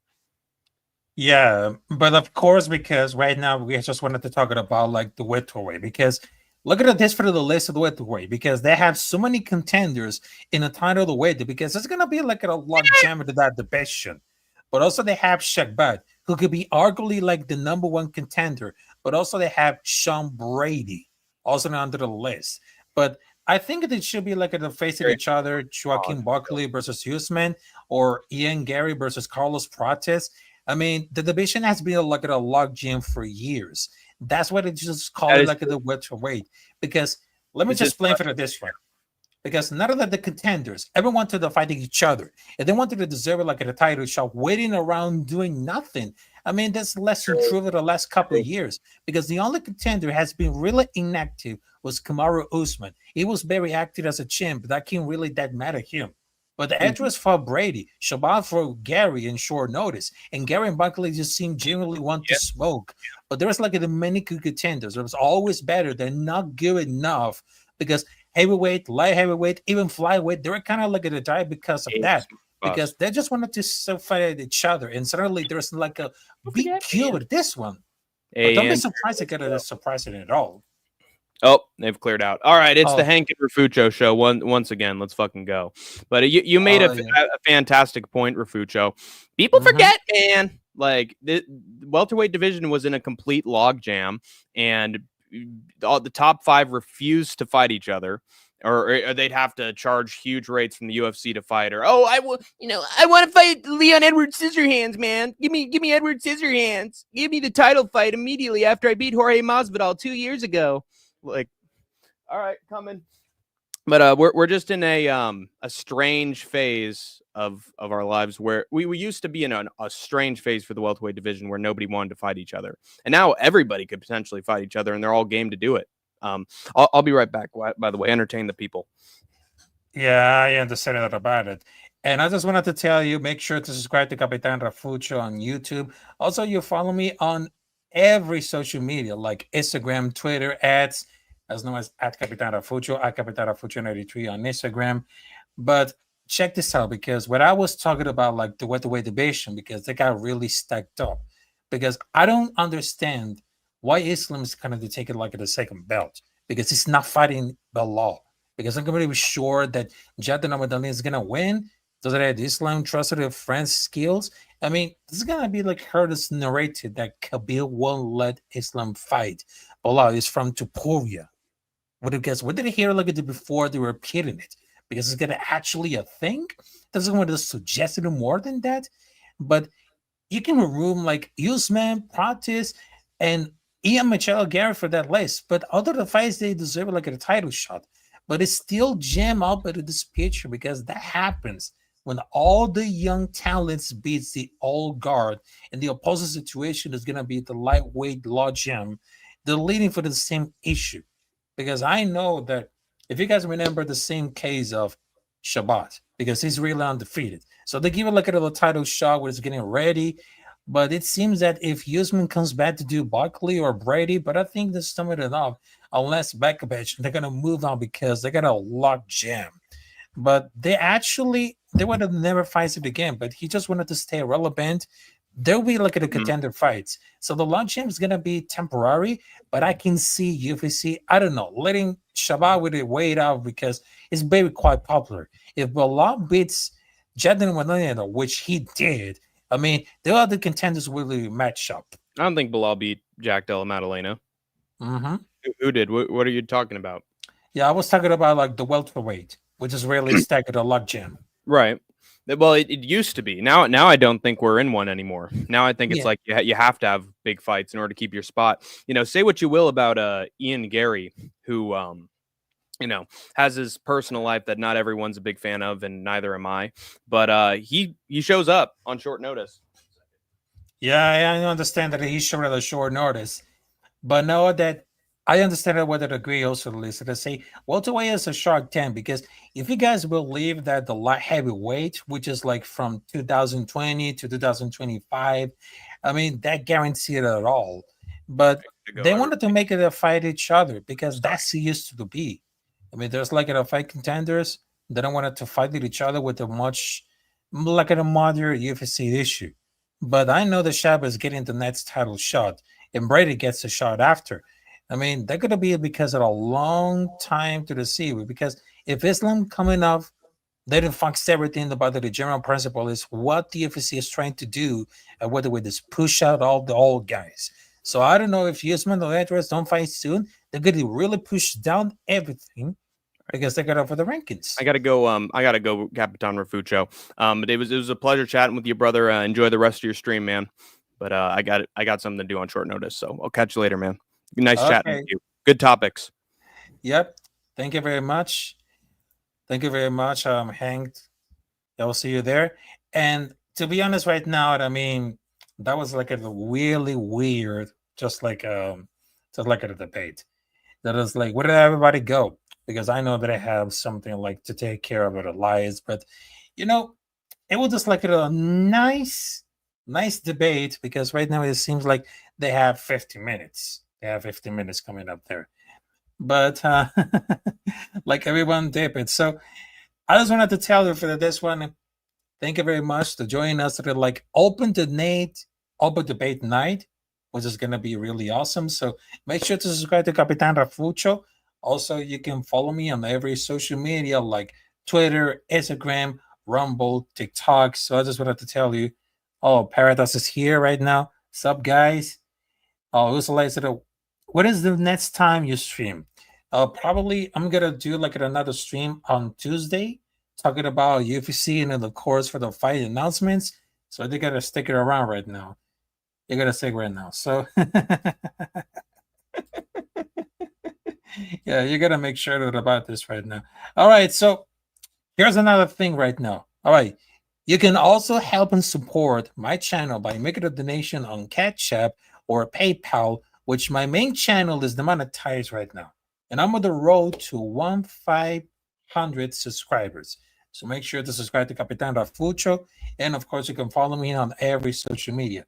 Speaker 5: Yeah, but of course, because right now we just wanted to talk about the welterweight, because look at this for the list of the welterweight, because they have so many contenders in the title of the weight, because it's gonna be a log jam into that division. But also they have Shakbat, who could be arguably the number one contender, but also they have Sean Brady also under the list. But I think it should be the face of each other, Joaquin Buckley versus Usman, or Ian Gary versus Carlos Prates. I mean, the division has been a log jam for years. That's why they just call it the welterweight. Because let me just explain for this one. Because none of the contenders ever wanted to fight each other. And they wanted to deserve it a title shot, waiting around doing nothing. I mean, that's less than true for the last couple of years. Because the only contender has been really inactive was Kamaru Usman. He was very active as a champ, but that can't really that matter him. But the Edwards fought Brady, Shabbat for Gary in short notice, and Gary and Buckley just seemed genuinely want to smoke. But there was the many good contenders. It was always better than not good enough, because heavyweight, light heavyweight, even flyweight, they were kind of a die because of that. Because they just wanted to fight each other, and suddenly there's a big kill with this one. But don't be surprised to get a surprising at all.
Speaker 7: Oh, they've cleared out. All right, it's the Hank and Rafucho show. Once again, let's fucking go. But you made a fantastic point, Rafucho. People forget, man. The welterweight division was in a complete logjam, and all the top five refused to fight each other, or they'd have to charge huge rates from the UFC to fight. Or I want to fight Leon Edwards Scissorhands, man. Give me Edwards Scissorhands. Give me the title fight immediately after I beat Jorge Masvidal 2 years ago. All right, coming. But we're just in a strange phase of our lives where we used to be in a strange phase for the welterweight division where nobody wanted to fight each other, and now everybody could potentially fight each other, and they're all game to do it. I'll be right back. By the way, entertain the people.
Speaker 5: Yeah, I understand that about it. And I just wanted to tell you, make sure to subscribe to Capitán Rafucho on YouTube. Also, you follow me on every social media like Instagram, Twitter, ads, as known as at Capitán Rafucho, at Capitán Rafucho 93 on Instagram. But check this out, because what I was talking about, like the welterweight division, because they got really stacked up. Because I don't understand why Islam is kind of taking like the second belt, because he's not fighting the law. Because I'm going to be sure that Jadon Amadali is going to win. Does it have Islam trusted of France's skills? I mean, this is going to be like Curtis narrated that Khabib won't let Islam fight. Bilal is from Tuporia. What did I hear like it before they were repeating it? Because it's going to actually a thing? Doesn't want to suggest it more than that. But you can remove like Usman, Pratis, and Ian Machado Garrett for that list. But other the fights, they deserve like a title shot. But it's still jam out of this picture, because that happens when all the young talents beats the old guard, and the opposite situation is going to be the lightweight law gem. They're leading for the same issue. Because I know that if you guys remember the same case of Shabbat, because he's really undefeated. So they give it like a little title shot where it's getting ready. But it seems that if Usman comes back to do Buckley or Brady, but I think there's something enough, unless Bekovic, they're going to move on because they got a lock jam. But they would have never fights it again, but he just wanted to stay relevant. There'll be like a contender fights. So the lock jam is going to be temporary, but I can see UFC, I don't know, letting Shabbat with it wait out, because it's very quite popular. If Bilal beats Jadon Wanana, which he did, I mean, the other contenders will really match up.
Speaker 7: I don't think Bilal beat Jack Della Maddalena.
Speaker 5: Mm-hmm.
Speaker 7: Who did? What are you talking about?
Speaker 5: Yeah, I was talking about like the welterweight, which is really stacked a lock jam.
Speaker 7: Right. Well, it used to be. Now I don't think we're in one anymore. Now I think it's like you have to have big fights in order to keep your spot. You know, say what you will about Ian Gary, who you know, has his personal life that not everyone's a big fan of, and neither am I. But he shows up on short notice.
Speaker 5: Yeah, I understand that he's showing at a short notice, but know that I understand whether to agree also, Lisa, to say welterweight is a Shark Tank, because if you guys believe that the light heavyweight, which is like from 2020 to 2025, I mean, that guaranteed it at all. But they wanted to make it a fight each other, because that's it used to be. I mean, there's like a fight contenders. They don't want it to fight with each other with a much like a modern UFC issue. But I know that Shab is getting the next title shot, and Brady gets a shot after. I mean, they're going to be because of a long time to receive. Because if Islam coming up, they didn't fix everything about the general principle is what the UFC is trying to do, and whether we just push out all the old guys. So I don't know if Usman or Edwards don't fight soon, they're going to really push down everything, because they got over the rankings.
Speaker 7: I gotta go. Capitán Rafucho. But it was a pleasure chatting with you, brother. Enjoy the rest of your stream, man. But I got something to do on short notice, so I'll catch you later, man. Nice chatting with you. Good topics. Yep.
Speaker 5: Thank you very much. Thank you very much, Hank. I will see you there. And to be honest, right now, I mean, that was like a really weird, just like a debate. That is like, where did everybody go? Because I know that I have something like to take care of it, lies, but you know, it was just like a nice debate, because right now it seems like they have 50 minutes. They have 50 minutes coming up there. But like everyone did it. So I just wanted to tell you for this one, thank you very much for joining us to the like open debate night, which is gonna be really awesome. So make sure to subscribe to Capitán Rafucho. Also, you can follow me on every social media like Twitter, Instagram, Rumble, TikTok. So I just wanted to tell you, Paradise is here right now. Sup, guys? What is the next time you stream? Probably I'm gonna do like another stream on Tuesday, talking about UFC and the course for the fight announcements. So they gotta stick it around right now. You gotta stick right now. So yeah, you gotta make sure that about this right now. All right, so here's another thing right now. All right, You can also help and support my channel by making a donation on Cash App or PayPal, which my main channel is demonetized right now. And I'm on the road to 1,500 subscribers. So make sure to subscribe to Capitán Rafucho. And of course, you can follow me on every social media.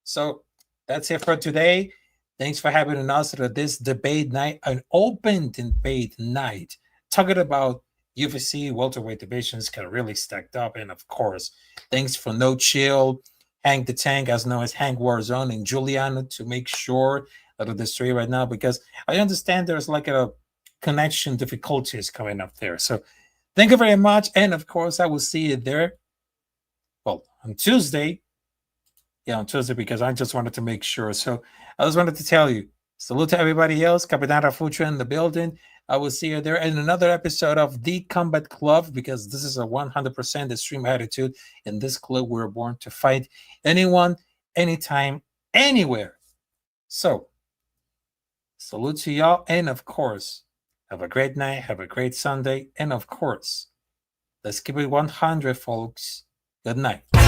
Speaker 5: So that's it for today. Thanks for having us at this debate night, an open debate night, talking about UFC welterweight divisions kind of really stacked up. And of course, thanks for No Chill, Hank the Tank, as known as Hank Warzone, and Juliana to make sure out of the stream right now, because I understand there's like a connection difficulties coming up there. So thank you very much. And of course, I will see you there. Well, on Tuesday. Yeah, on Tuesday, because I just wanted to make sure. So I just wanted to tell you, salute to everybody else. Capitán Rafucho in the building. I will see you there in another episode of The Combat Club, because this is a 100% extreme attitude. In this club, we're born to fight anyone, anytime, anywhere. So, salute to y'all. And of course, have a great night. Have a great Sunday. And of course, let's keep it 100, folks. Good night.